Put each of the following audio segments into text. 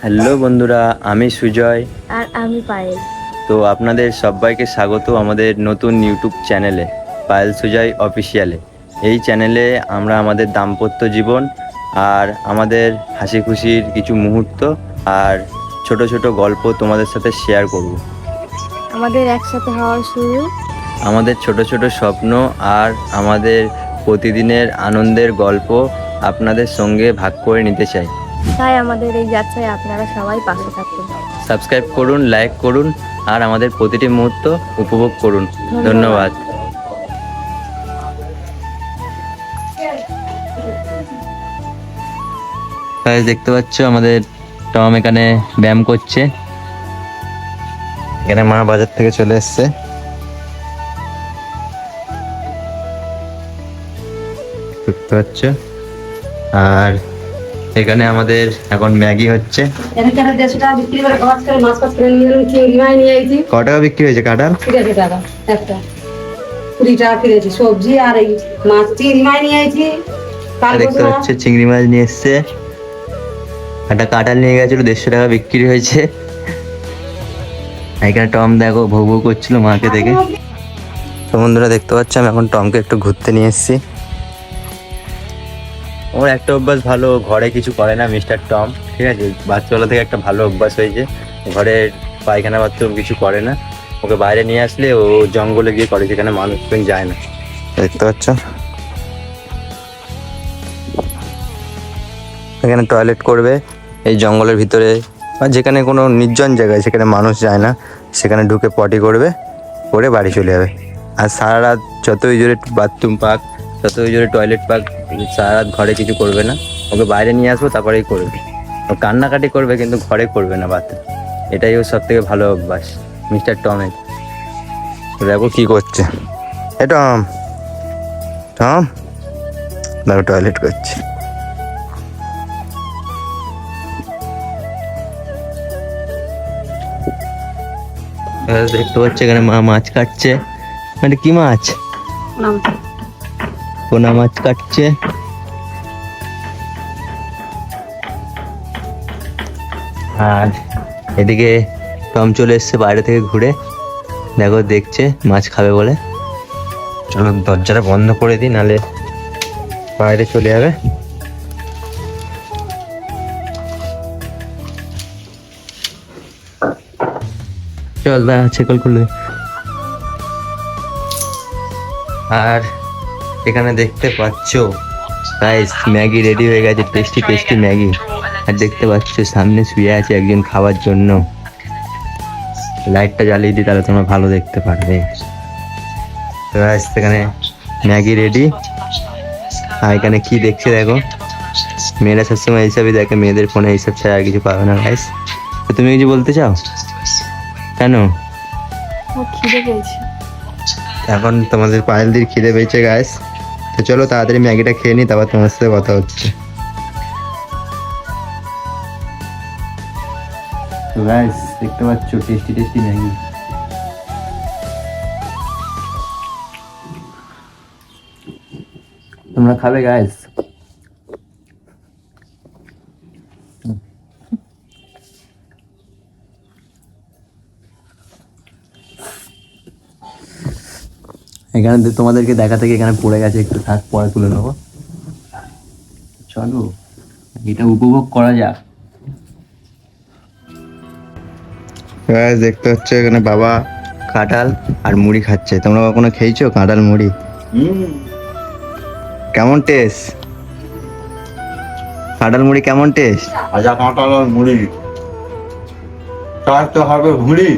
Hello বন্ধুরা, আমি সুজয়। আর আমি পায়েল। তো আপনাদের সবাইকে স্বাগত আমাদের নতুন ইউটিউব চ্যানেলে, পায়েল সুজয় অফিসিয়ালে। এই চ্যানেলে আমরা আমাদের দাম্পত্য জীবন আর আমাদের হাসি খুশির কিছু মুহূর্ত আর ছোট ছোট গল্প তোমাদের সাথে শেয়ার করব। আমাদের একসাথে হওয়ার শুরু, আমাদের ছোট ছোট স্বপ্ন আর আমাদের প্রতিদিনের আনন্দের গল্প আপনাদের সঙ্গে ভাগ করে নিতে চাই। তাই আমাদের এই যাত্রায় আপনারা সবাই পাশে থাকুন। সাবস্ক্রাইব করুন, লাইক করুন আর আমাদের প্রতিটি মুহূর্ত উপভোগ করুন। ধন্যবাদ। দেখতে পাচ্ছ আমাদের টম এখানে ব্যায়াম করছে। এখানে মা বাজার থেকে চলে এসছে। দেখতে পাচ্ছ, আর এখানে আমাদের এখন ম্যাগি হচ্ছে। ক টাকা বিক্রি হয়েছে কাঁঠাল? 20 টাকা একটা, 20 টাকা কিনেছি সবজি আর এই মাছ চিংড়ি মাছ নিয়ে আইছি। দেখতে পাচ্ছ চিংড়ি মাছ নিয়ে এসছে। একটা কাঁঠাল নিয়ে গেছিল, 150 টাকা বিক্রি হয়েছে। এখানে টম দেখো ভৌ ভৌ করছিল মাকে দেখে। তো বন্ধুরা দেখতে পাচ্ছ, আমি এখন টমকে একটু ঘুরতে নিয়ে এসেছি। ওর একটা অভ্যাস ভালো, ঘরে কিছু করে না মিস্টার টম, ঠিক আছে? বাচ্চাবেলা থেকে একটা ভালো অভ্যাস হয়েছে, ঘরে পায়খানা বাথরুম কিছু করে না। ওকে বাইরে নিয়ে আসলে ও জঙ্গলে গিয়ে করে, যেখানে মানুষ যায় না। দেখতে পাচ্ছ এখানে টয়লেট করবে এই জঙ্গলের ভিতরে, আর যেখানে কোনো নির্জন জায়গায় সেখানে মানুষ যায় না, সেখানে ঢুকে পটি করবে, করে বাড়ি চলে যাবে। আর সারা রাত যতই জোরে বাথরুম পাক, যতই জোরে টয়লেট পাক, সারা রাত ঘরে কিছু করবে না। ওকে বাইরে নিয়ে আসবো, তারপরেই করবে। ও কান্নাকাটি করবে কিন্তু ঘরে করবে না বাথরুম। এটাই ওর সব থেকে ভালো অভ্যাস মিস্টার টমের। দেখো কি করছে। এ টম, টম দেখো টয়লেট করছে। দেখতে পাচ্ছ এখানে মা মাছ কাটছে। মানে কি মাছ? পোনা মাছ কাটছে। আর এদিকে টম চলে এসছে বাইরে থেকে ঘুরে, দেখো দেখছে মাছ খাবে বলে। চলো দরজাটা বন্ধ করে দিই, নালে বাইরে চলে যাবে। চল ছেকল খুলে। আর এখানে দেখতে পাচ্ছ গাইস, ম্যাগি রেডি হয়ে গেছে, টেস্টি টেস্টি ম্যাগি। আর দেখতে পাচ্ছ সামনে শুয়ে আছে একজন খাওয়ার জন্য। লাইটটা জ্বালিয়ে দিই, তাহলে তোমরা ভালো দেখতে পারবে। তো গাইস এখানে ম্যাগি রেডি। আর এখানে কি দেখছে দেখো, মেয়েরা সবসময় এইসবই দেখে, মেয়েদের ফোনে এইসব ছাড়া আর কিছু পাবে না গাইস। তো তুমি কিছু বলতে চাও? কেন? খিদে পেয়েছে এখন তোমাদের পায়েলদির খিদে পেয়েছে গাইস। তো চলো তাড়াতাড়ি ম্যাগিটা খেয়ে নিই, তারপর তোমার সাথে কথা হচ্ছে। তো গাইস দেখতে পাচ্ছ টেস্টি টেস্টি ম্যাগি। তোমরা খাবে গাইস? এখানে তোমাদেরকে দেখা থেকে এখানে পড়ে গেছে, একটু থাক পরে তুলে নেবো। চলো এটা উপভোগ করা যাক। দেখতে হচ্ছে এখানে বাবা কাঁঠাল আর মুড়ি খাচ্ছে। তোমরা কখনো খেয়েছো কাঁঠাল মুড়ি? কেমন টেস্ট? কাঁঠাল মুড়ি কেমন টেস্ট? ভাজা কাঁঠাল আর মুড়ি, তার তো হবে মুড়ি।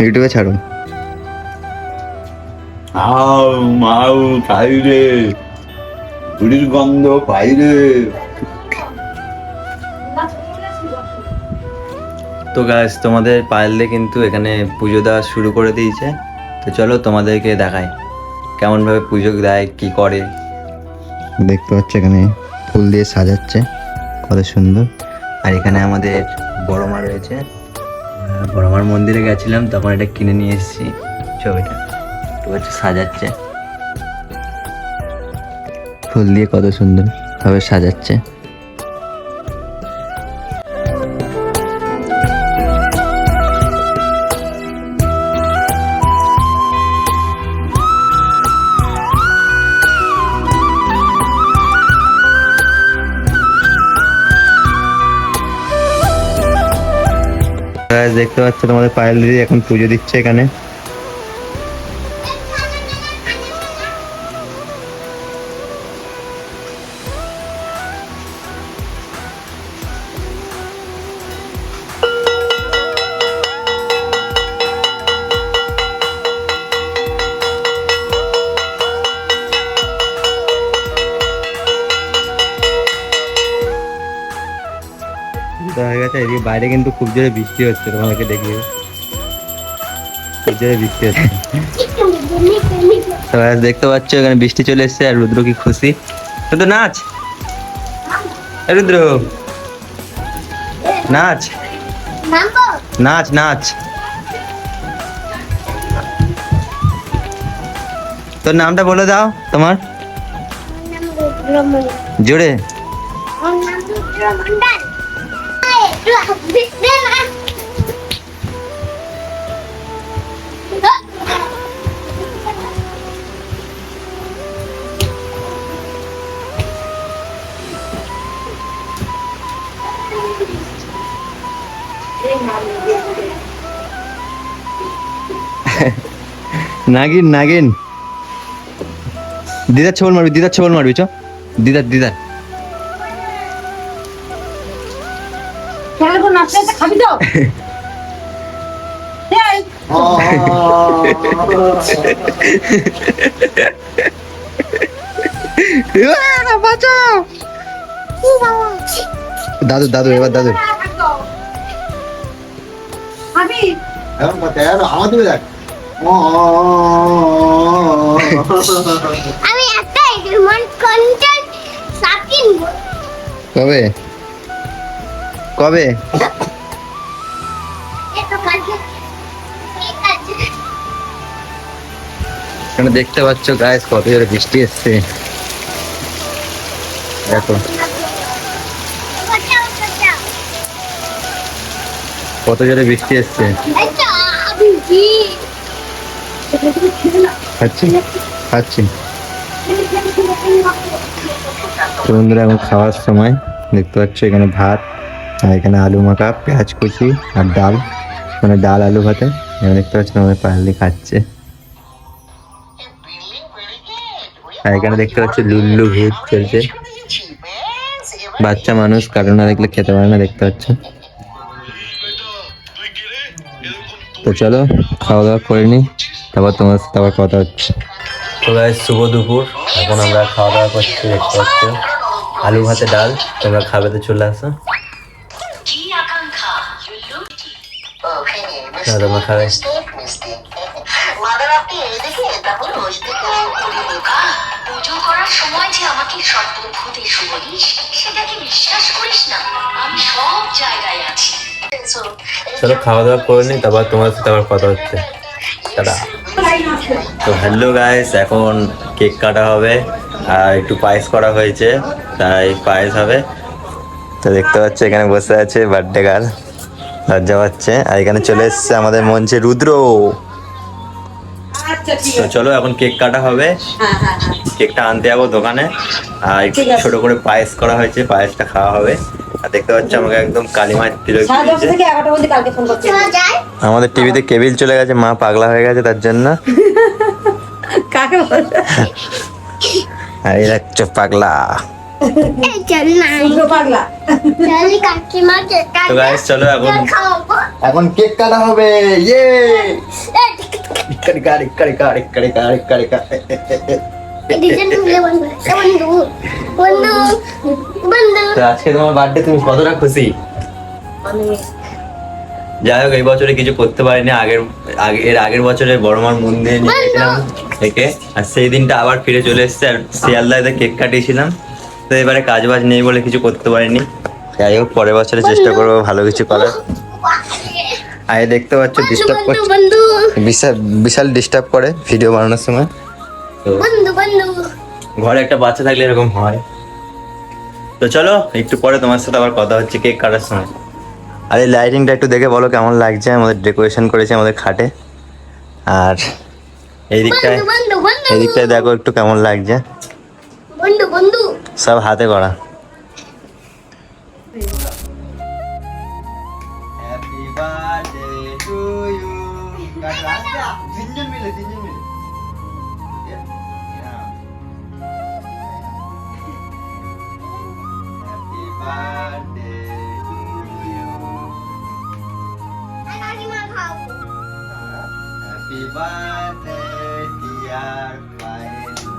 ইউটিউবে ছাড়ুন। আউ মাউ খাই রে, মুড়ির গন্ধ পাই রে। তো গাইস তোমাদের পায়েলদে কিন্তু এখানে পুজো দেওয়া শুরু করে দিয়েছে। তো চলো তোমাদেরকে দেখাই কেমন ভাবে পুজো দেয়, কি করে। দেখতে পাচ্ছ এখানে ফুল দিয়ে সাজাচ্ছে, কত সুন্দর। আর এখানে আমাদের বড় মা রয়েছে। বড় মার মন্দিরে গেছিলাম, তখন এটা কিনে নিয়ে এসেছি ছবিটা। তো হচ্ছে সাজাচ্ছে। ফুল দিয়ে কত সুন্দর ভাবে সাজাচ্ছে। দেখতে পাচ্ছ তোমাদের পায়েল দিদি এখন পুজো দিচ্ছে এখানে। হয়ে গেছে, এদিকে বাইরে কিন্তু খুব জোরে বৃষ্টি হচ্ছে, তোমাদেরকে দেখবে খুব জোরে বৃষ্টি হচ্ছে। তো guys, দেখতে পাচ্ছ এখানে বৃষ্টি চলে এসেছে আর রুদ্র কি খুশি। রুদ্র নাচ, এ রুদ্র নাচ নাচ নাচ। তোর নামটা বলে দাও তোমার জোরে। নাগিন নাগিন, দিদার ছবল মারবি, দিদার ছবল মারবি, চ দিদার দিদার। খাবি তো দাদু দাদু এবার দাদু খাবি আমি একটা রিমোট কন্ট্রোল সাপ কিনবো। কবে কবে? এটা কালকে ঠিক আছে। এখানে দেখতে পাচ্ছ গাইস কত জোরে বৃষ্টি এসছে, দেখো বাঁচাও বাঁচাও। কত জোরে বৃষ্টি এসছে। এটা আমি কি খাচ্ছি খাচ্ছি। তো বন্ধুরা এখন খাওয়ার সময় দেখতে পাচ্ছ এখানে ভাত আর এখানে আলু মাখা, পেঁয়াজ কুচি আর ডাল, মানে ডাল আলু ভাতে। এখানে দেখতে পাচ্ছ আমাদের পায়েলি খাচ্ছে। আর এখানে দেখতে পাচ্ছ লুল্লু ভূত চলছে, বাচ্চা মানুষ কার্টুন না দেখলে খেতে পারে না, দেখতে পাচ্ছ। তো চলো খাওয়া দাওয়া করে নি, তারপর তোমার সাথে আবার কথা হচ্ছে। তো গাইস শুভ দুপুর, এখন আমরা খাওয়া দাওয়া করছি, দেখতে পাচ্ছ আলু ভাতে ডাল। তোমরা খাবে তো চলে আসো। না তোমরা খাবে? পুজো করার সময় যে আমাকে সর্বভূত এসো বলিস সেটাকে বিশ্বাস করিস না, আমি সব জায়গায় আছি। চলো খাওয়া দাওয়া করে নি, তারপর তোমার সাথে আবার কথা হচ্ছে। টাটা। তো হ্যালো গাইস, এখন কেক কাটা হবে আর একটু পায়েস করা হয়েছে, তাই পায়েস হবে। তো দেখতে পাচ্ছ এখানে বসে আছে বার্থডে গার্ল, লজ্জা পাচ্ছে। আর এখানে চলে এসছে আমাদের মঞ্চে রুদ্র। আচ্ছা ঠিক তো আছে। চলো এখন কেক কাটা হবে, হ্যাঁ হ্যাঁ হ্যাঁ কেকটা আনতে যাবো দোকানে। আর একটু ঠিক আছে। ছোট করে পায়েস করা হয়েছে, পায়েসটা খাওয়া হবে। আর দেখতে পাচ্ছ আমাকে একদম কালিমার তিলক 10:30 দিয়েছে। থেকে 11টা পর্যন্ত কালকে ফোন করতে চলো যাই। আমাদের টিভিতে কেবিল চলে গেছে, মা পাগলা হয়ে গেছে তার জন্য। কাকে বলছো? আর এই দেখছো পাগলা। এই চল না শুভ্র পাগলা। চল কাকিমা কে তো গাইস চলো এখন খাওয়াবো। এখন কেক কাটা হবে। ইয়ে এই, Carica Carica Carica Carica. Design গুলো বন্ধু বন্ধু বন্ধু বন্ধু। তো আজকে তোমার বার্থডে, তুমি কতটা খুশি? যাই হোক এই বছরে কিছু করতে পারিনি, এর আগের বছরে বড় মার মন্দিরে নিয়ে গেছিলাম থেকে, আর সেই দিনটা আবার ফিরে চলে এসেছে। আর শিয়ালদাতে কেক কাটিয়েছিলাম, তো এবারে কাজ বাজ নেই বলে কিছু করতে পারিনি। যাই হোক পরের বছরে চেষ্টা করবো ভালো কিছু করার। আর দেখতে পাচ্ছ ডিস্টার্ব বন্ধু করছে, বন্ধু বিশাল বিশাল ডিস্টার্ব করে ভিডিও বানানোর সময়। তো বন্ধু বন্ধু ঘরে একটা বাচ্চা থাকলে এরকম হয়। তো চলো একটু পরে তোমার সাথে আবার কথা হচ্ছে কেক কাটার সময়। আর এই লাইটিংটা একটু দেখে বলো কেমন লাগছে, আমাদের ডেকোরেশন করেছে আমাদের খাটে। আর এই দিকটায় বন্ধু বন্ধু এই দিকটায় দেখো একটু কেমন লাগছে, বন্ধু বন্ধু সব হাতে করা। Happy birthday to you. তিনজন মিলে হ্যাপি বার্থডে টু ইউ। কাকিমা খাও হ্যাপি বার্থডে ডিয়ার পায়েলু।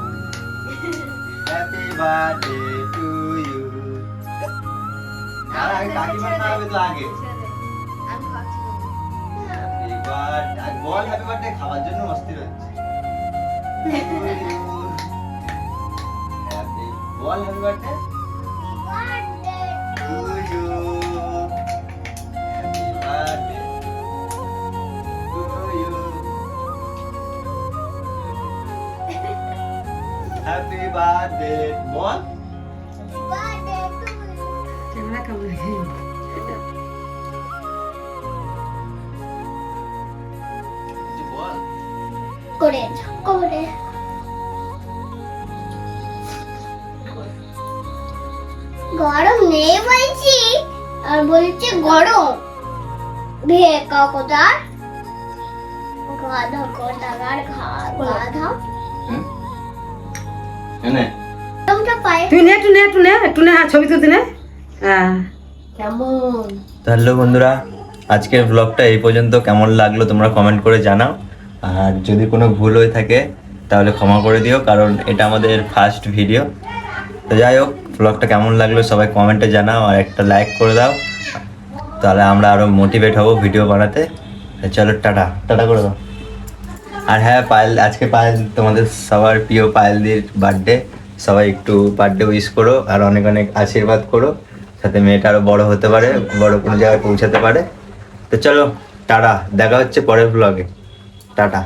Happy birthday to you. কাকিমা খাবে তো আগে। হ্যাপি বার্থডে বল, হ্যাপি বার্থডে খাওয়ার জন্য অস্থির হচ্ছে। হ্যাপি বল, happy birthday to you. Happy birthday to you. Happy birthday বল। ক্যামেরা কেমন লাগে? কিছু বল। করে করে গরম নেই বলছি আর বলছে গরম ভেকা কোথার গাধা কোথাকার গাধা এনে তোমরা পায়ে তুই নে একটু নে আর ছবি তুলতে নে। হ্যাঁ কেমন? হ্যালো বন্ধুরা, আজকের ব্লগটা এই পর্যন্ত। কেমন লাগলো তোমরা কমেন্ট করে জানাও। আর যদি কোনো ভুল হয়ে থাকে তাহলে ক্ষমা করে দিও, কারণ এটা আমাদের ফার্স্ট ভিডিও। তো যাই হোক, ব্লগটা কেমন লাগলো সবাই কমেন্টে জানাও আর একটা লাইক করে দাও, তাহলে আমরা আরও মোটিভেট হব ভিডিও বানাতে। তো চলো টাটা টাটা করে দাও। আর হ্যাঁ পায়েল, আজকে পায়েল তোমাদের সবার প্রিয় পায়েলদির বার্থডে। সবাই একটু বার্থডে উইশ করো আর অনেক অনেক আশীর্বাদ করো, যাতে মেয়েটা আরও বড় হতে পারে, বড় কোনো জায়গায় পৌঁছাতে পারে। তো চলো টাটা, দেখা হচ্ছে পরের ব্লগে। টাটা।